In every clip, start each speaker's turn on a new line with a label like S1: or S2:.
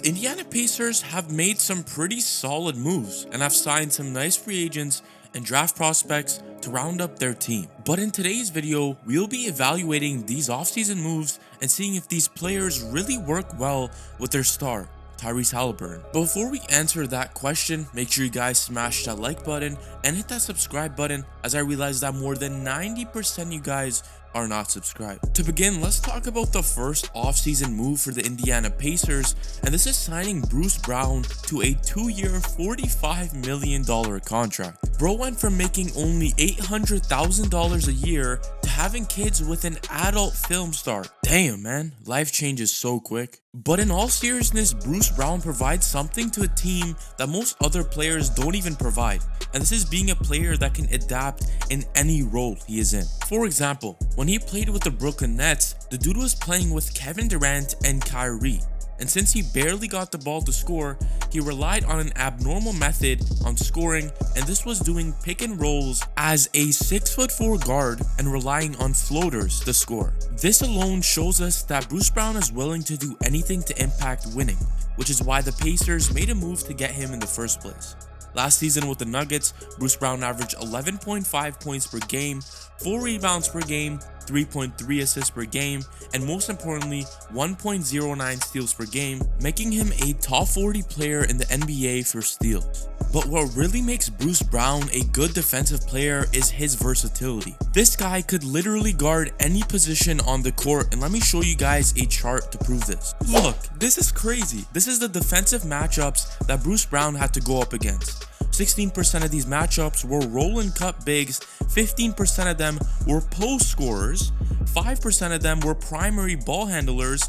S1: Indiana Pacers have made some pretty solid moves and have signed some nice free agents and draft prospects to round up their team. But in today's video, we'll be evaluating these offseason moves and seeing if these players really work well with their star, Tyrese Haliburton. But before we answer that question, make sure you guys smash that like button and hit that subscribe button, as I realize that more than 90% of you guys are not subscribed. To begin, let's talk about the first offseason move for the Indiana Pacers, and this is signing Bruce Brown to a 2-year, $45 million contract. Bro went from making only $800,000 a year to having kids with an adult film star. Damn, man, life changes so quick. But in all seriousness, Bruce Brown provides something to a team that most other players don't even provide, and this is being a player that can adapt in any role he is in. For example, when he played with the Brooklyn Nets, the dude was playing with Kevin Durant and Kyrie. And since he barely got the ball to score, he relied on an abnormal method on scoring, and this was doing pick and rolls as a 6'4" guard and relying on floaters to score. This alone shows us that Bruce Brown is willing to do anything to impact winning, which is why the Pacers made a move to get him in the first place. Last season with the Nuggets, Bruce Brown averaged 11.5 points per game, 4 rebounds per game, 3.3 assists per game, and most importantly, 1.09 steals per game, making him a top 40 player in the NBA for steals. But what really makes Bruce Brown a good defensive player is his versatility. This guy could literally guard any position on the court, and let me show you guys a chart to prove this. Look, this is crazy. This is the defensive matchups that Bruce Brown had to go up against. 16% of these matchups were roll and cut bigs, 15% of them were post scorers, 5% of them were primary ball handlers,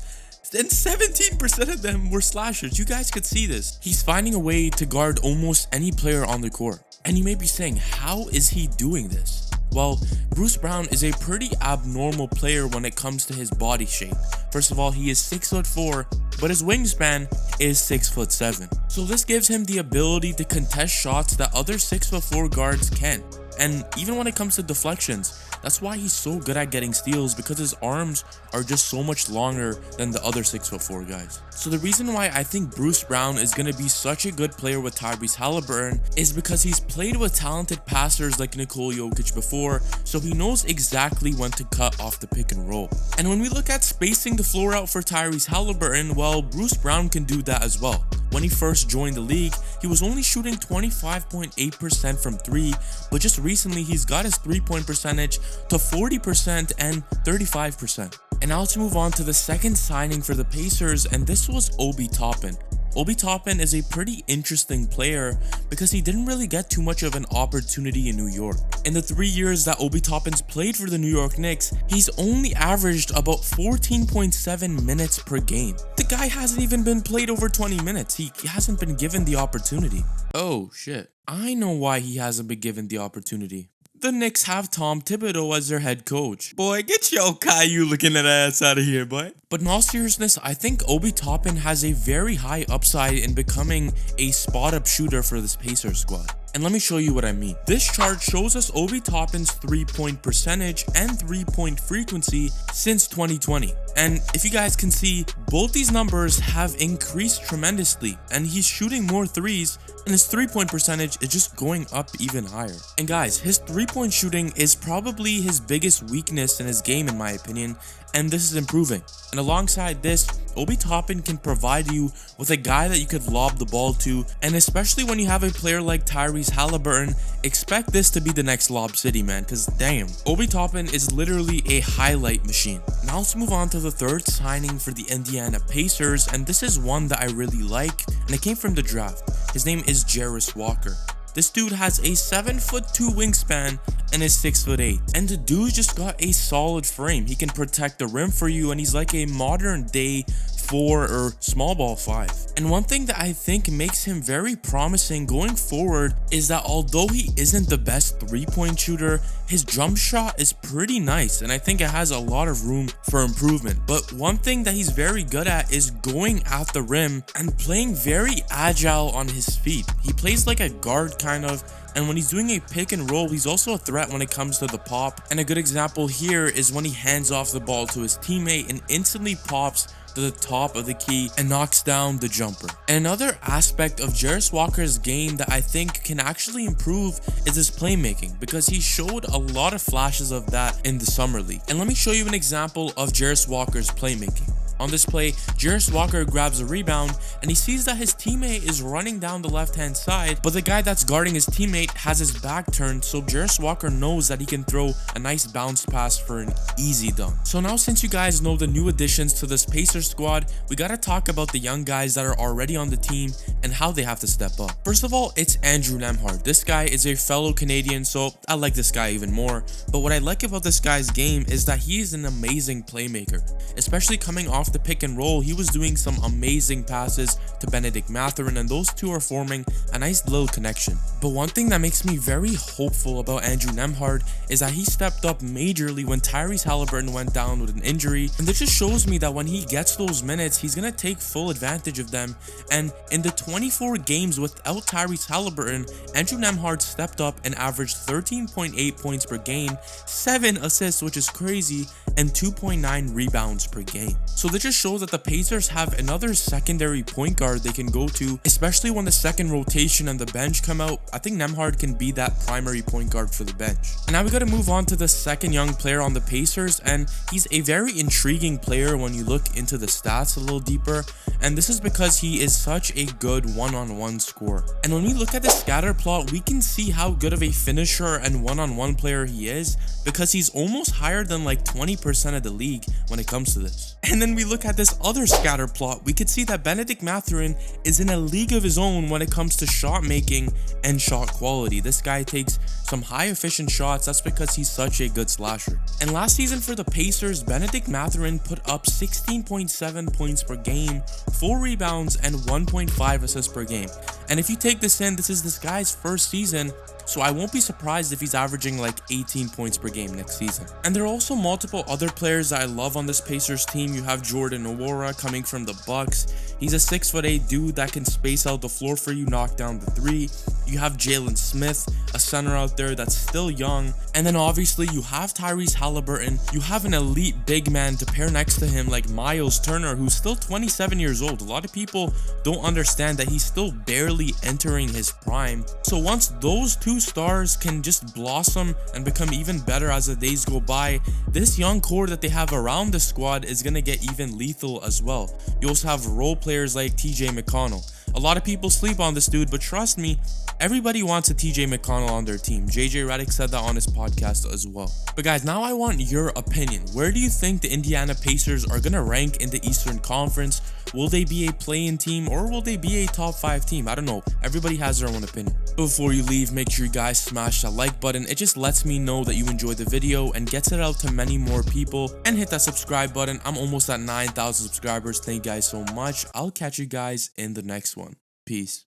S1: and 17% of them were slashers. You guys could see this. He's finding a way to guard almost any player on the court. And you may be saying, how is he doing this? Well, Bruce Brown is a pretty abnormal player when it comes to his body shape. First of all, he is 6'4", but his wingspan is 6'7". So this gives him the ability to contest shots that other 6'4" guards can. And even when it comes to deflections, that's why he's so good at getting steals, because his arms are just so much longer than the other 6'4" guys. So the reason why I think Bruce Brown is going to be such a good player with Tyrese Haliburton is because he's played with talented passers like Nikola Jokic before, so he knows exactly when to cut off the pick and roll. And when we look at spacing the floor out for Tyrese Haliburton, well, Bruce Brown can do that as well. When he first joined the league, he was only shooting 25.8% from 3, but just recently he's got his 3-point percentage to 40% and 35%. And now let's move on to the second signing for the Pacers, and this was Obi Toppin. Obi Toppin is a pretty interesting player because he didn't really get too much of an opportunity in New York. In the 3 years that Obi Toppin's played for the New York Knicks, he's only averaged about 14.7 minutes per game. The guy hasn't even been played over 20 minutes. He hasn't been given the opportunity. Oh shit, I know why he hasn't been given the opportunity. The Knicks have Tom Thibodeau as their head coach. Boy, get your Caillou looking at ass out of here, boy. But in all seriousness, I think Obi Toppin has a very high upside in becoming a spot-up shooter for this Pacers squad. And let me show you what I mean. This chart shows us Obi Toppin's 3-point percentage and 3-point frequency since 2020. And if you guys can see, both these numbers have increased tremendously, and he's shooting more threes, and his 3-point percentage is just going up even higher. And guys, his 3-point shooting is probably his biggest weakness in his game in my opinion, and this is improving. And alongside this, Obi Toppin can provide you with a guy that you could lob the ball to, and especially when you have a player like Tyrese Haliburton, expect this to be the next Lob City, man, because damn, Obi Toppin is literally a highlight machine. Now let's move on to the third signing for the Indiana Pacers, and this is one that I really like, and it came from the draft. His name is Jarace Walker. This dude has a 7'2" wingspan and is 6'8", and the dude just got a solid frame. He can protect the rim for you, and he's like a modern day 4 or small ball 5. And one thing that I think makes him very promising going forward is that although he isn't the best 3-point shooter, his jump shot is pretty nice, and I think it has a lot of room for improvement. But one thing that he's very good at is going at the rim and playing very agile on his feet. He plays like a guard kind of, and when he's doing a pick and roll, he's also a threat when it comes to the pop. And a good example here is when he hands off the ball to his teammate and instantly pops to the top of the key and knocks down the jumper. And another aspect of Jarace Walker's game that I think can actually improve is his playmaking, because he showed a lot of flashes of that in the summer league. And let me show you an example of Jarace Walker's playmaking. On this play, Jarace Walker grabs a rebound and he sees that his teammate is running down the left hand side, but the guy that's guarding his teammate has his back turned, so Jarace Walker knows that he can throw a nice bounce pass for an easy dunk. So now, since you guys know the new additions to this Pacers squad, we gotta talk about the young guys that are already on the team and how they have to step up. First of all, it's Andrew Nembhard. This guy is a fellow Canadian, so I like this guy even more. But what I like about this guy's game is that he is an amazing playmaker, especially coming off the pick and roll. He was doing some amazing passes to Bennedict, Mathurin, and those two are forming a nice little connection. But one thing that makes me very hopeful about Andrew Nembhard is that he stepped up majorly when Tyrese Haliburton went down with an injury, and this just shows me that when he gets those minutes, he's gonna take full advantage of them. And in the 24 games without Tyrese Haliburton, Andrew Nembhard stepped up and averaged 13.8 points per game, 7 assists, which is crazy, and 2.9 rebounds per game. So this just shows that the Pacers have another secondary point guard they can go to, especially when the second rotation and the bench come out. I think Nembhard can be that primary point guard for the bench. And now we got to move on to the second young player on the Pacers, and he's a very intriguing player when you look into the stats a little deeper, and this is because he is such a good one-on-one scorer. And when we look at the scatter plot, we can see how good of a finisher and one-on-one player he is, because he's almost higher than like 20% of the league when it comes to this. And then we look at this other scatter plot, we could see that Bennedict Mathurin is in a league of his own when it comes to shot making and shot quality. This guy takes some high efficient shots. That's because he's such a good slasher. And last season for the Pacers, Bennedict Mathurin put up 16.7 points per game, 4 rebounds, and 1.5 assists per game. And if you take this in, this is this guy's first season, so I won't be surprised if he's averaging like 18 points per game next season. And there are also multiple other players that I love on this Pacers team. You have Jordan Nwora coming from the Bucks. He's a 6'8" dude that can space out the floor for you, knock down the three. You have Jalen Smith, a center out there that's still young. And then obviously you have Tyrese Haliburton. You have an elite big man to pair next to him like Myles Turner, who's still 27 years old. A lot of people don't understand that he's still barely entering his prime. So once those two stars can just blossom and become even better as the days go by, this young core that they have around the squad is going to get even lethal as well. You also have role players like TJ McConnell. A lot of people sleep on this dude, but trust me, everybody wants a TJ McConnell on their team. JJ Redick said that on his podcast as well. But guys, now I want your opinion. Where do you think the Indiana Pacers are going to rank in the Eastern Conference? Will they be a play-in team or will they be a top 5 team? I don't know. Everybody has their own opinion. Before you leave, make sure you guys smash that like button. It just lets me know that you enjoyed the video and gets it out to many more people. And hit that subscribe button. I'm almost at 9,000 subscribers. Thank you guys so much. I'll catch you guys in the next one. Peace.